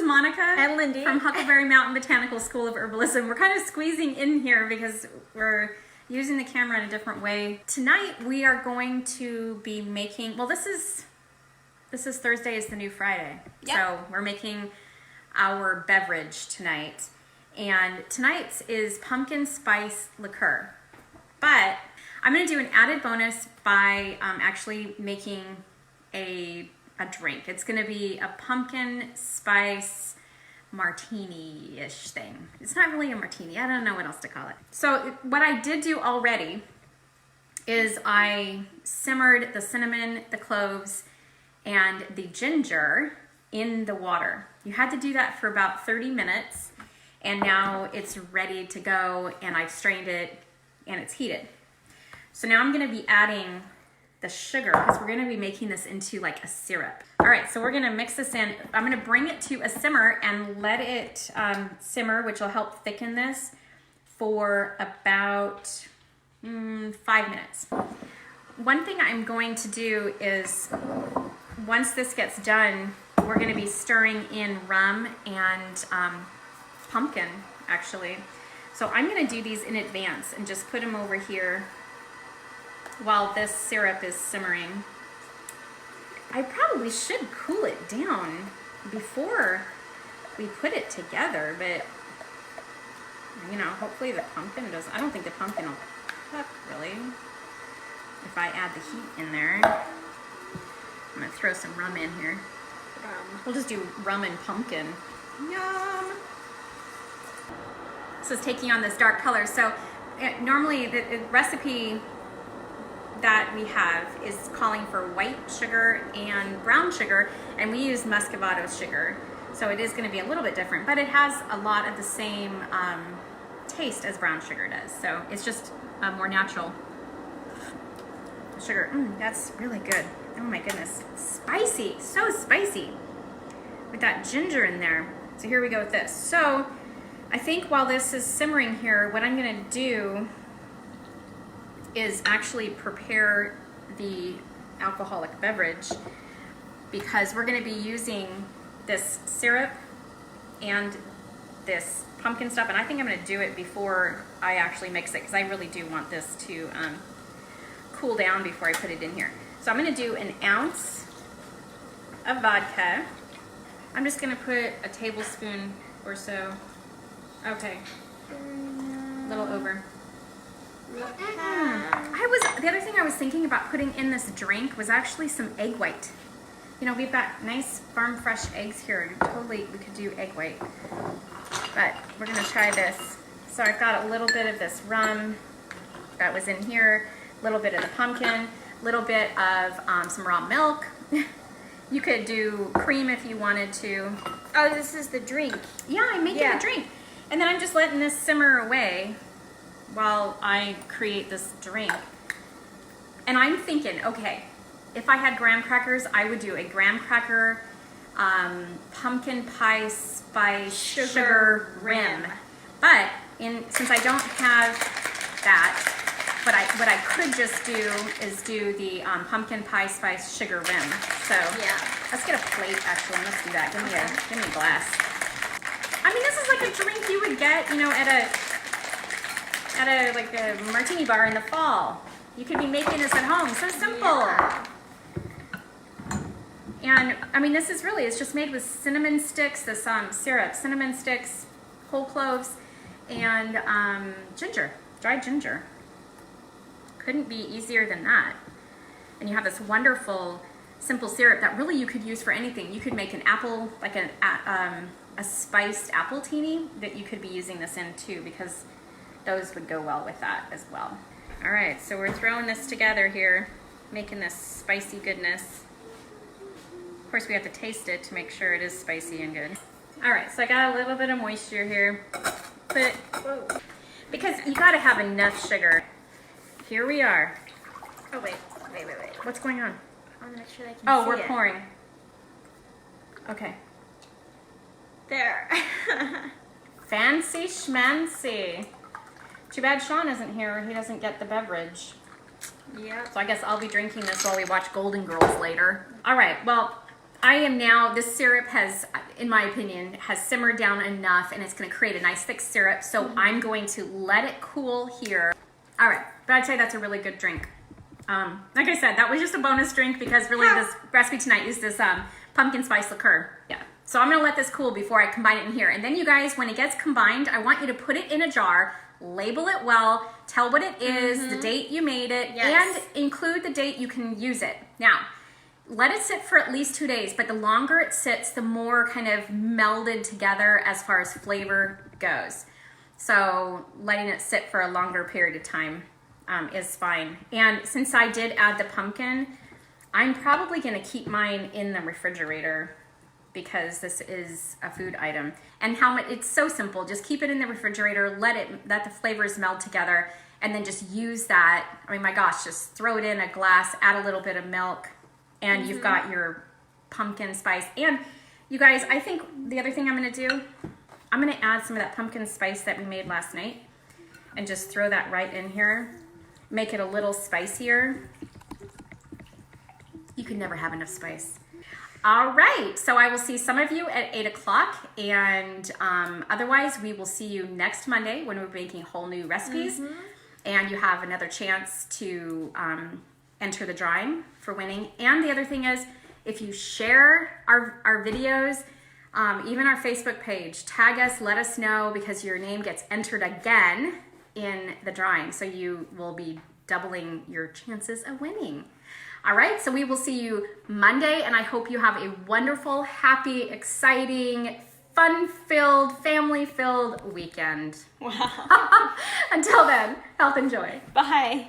Monica and Lindy from Huckleberry Mountain Botanical School of Herbalism. We're kind of squeezing in here because we're using the camera in a different way. Tonight we are going to be making, well, this is Thursday is the new Friday. Yep. So we're making our beverage tonight. And tonight's is pumpkin spice liqueur. But I'm going to do an added bonus by actually making a drink. It's going to be a pumpkin spice martini-ish thing. It's not really a martini. I don't know what else to call it. So what I did do already is I simmered the cinnamon, the cloves, and the ginger in the water. You had to do that for about 30 minutes, and now it's ready to go, and I've strained it, and it's heated. So now I'm gonna be adding the sugar because we're gonna be making this into like a syrup. All right, so we're gonna mix this in. I'm gonna bring it to a simmer and let it simmer, which will help thicken this for about 5 minutes. One thing I'm going to do is, once this gets done, we're gonna be stirring in rum and pumpkin, actually. So I'm gonna do these in advance and just put them over here while this syrup is simmering. I probably should cool it down before we put it together, but you know, hopefully the pumpkin doesn't, I don't think the pumpkin will cook really if I add the heat in there. I'm gonna throw some rum in here. We'll just do rum and pumpkin. Yum! This is taking on this dark color. So normally the recipe that we have is calling for white sugar and brown sugar, and we use muscovado sugar. So it is going to be a little bit different, but it has a lot of the same taste as brown sugar does. So it's just a more natural sugar. That's really good. Oh my goodness. Spicy, so spicy with that ginger in there. So here we go with this. So I think while this is simmering here, what I'm going to do is actually prepare the alcoholic beverage, because we're going to be using this syrup and this pumpkin stuff, and I think I'm going to do it before I actually mix it, because I really do want this to cool down before I put it in here. So I'm going to do an ounce of vodka. I'm just going to put a tablespoon or so. Okay, a little over. The other thing I was thinking about putting in this drink was actually some egg white. You know, we've got nice farm fresh eggs here. Totally, we could do egg white. But we're gonna try this. So I've got a little bit of this rum that was in here, a little bit of the pumpkin, a little bit of some raw milk. You could do cream if you wanted to. Oh, this is the drink. Yeah, I'm making a drink. And then I'm just letting this simmer away while I create this drink. And I'm thinking, okay, if I had graham crackers, I would do a graham cracker pumpkin pie spice sugar rim. But since I don't have that, what I could just do is do the pumpkin pie spice sugar rim. So yeah, let's get a plate actually. Let's do that. Give me a glass. I mean, this is like a drink you would get, you know, at a martini bar in the fall. You could be making this at home. So simple. Yeah. And I mean, this is really, it's just made with cinnamon sticks, this syrup, cinnamon sticks, whole cloves, and ginger, dried ginger. Couldn't be easier than that. And you have this wonderful, simple syrup that really you could use for anything. You could make an apple, like a spiced apple teeny that you could be using this in too, because those would go well with that as well. All right, so we're throwing this together here, making this spicy goodness. Of course, we have to taste it to make sure it is spicy and good. All right, so I got a little bit of moisture here, but because you gotta have enough sugar. Here we are. Oh, wait. What's going on? I wanna make sure I can see it. Oh, we're pouring. Okay. There. Fancy schmancy. Too bad Sean isn't here. He doesn't get the beverage. Yeah. So I guess I'll be drinking this while we watch Golden Girls later. All right, well, I am now, this syrup has, in my opinion, has simmered down enough and it's going to create a nice thick syrup. So I'm going to let it cool here. All right, but I'd say that's a really good drink. Like I said, that was just a bonus drink because really this recipe tonight is this pumpkin spice liqueur. Yeah. So I'm going to let this cool before I combine it in here. And then you guys, when it gets combined, I want you to put it in a jar, label it well, tell what it is, the date you made it, and include the date you can use it. Now, let it sit for at least 2 days, but the longer it sits, the more kind of melded together as far as flavor goes. So letting it sit for a longer period of time is fine. And since I did add the pumpkin, I'm probably going to keep mine in the refrigerator because this is a food item. And how much, it's so simple. Just keep it in the refrigerator, let the flavors meld together, and then just use that. I mean, my gosh, just throw it in a glass, add a little bit of milk, and you've got your pumpkin spice. And you guys, I think the other thing I'm gonna do, I'm gonna add some of that pumpkin spice that we made last night and just throw that right in here. Make it a little spicier. You can never have enough spice. All right, so I will see some of you at 8 o'clock, and otherwise we will see you next Monday when we're making whole new recipes, and you have another chance to enter the drawing for winning. And the other thing is, if you share our videos, even our Facebook page, tag us, let us know, because your name gets entered again in the drawing, so you will be doubling your chances of winning. All right, so we will see you Monday, and I hope you have a wonderful, happy, exciting, fun-filled, family-filled weekend. Wow. Until then, health and joy. Bye.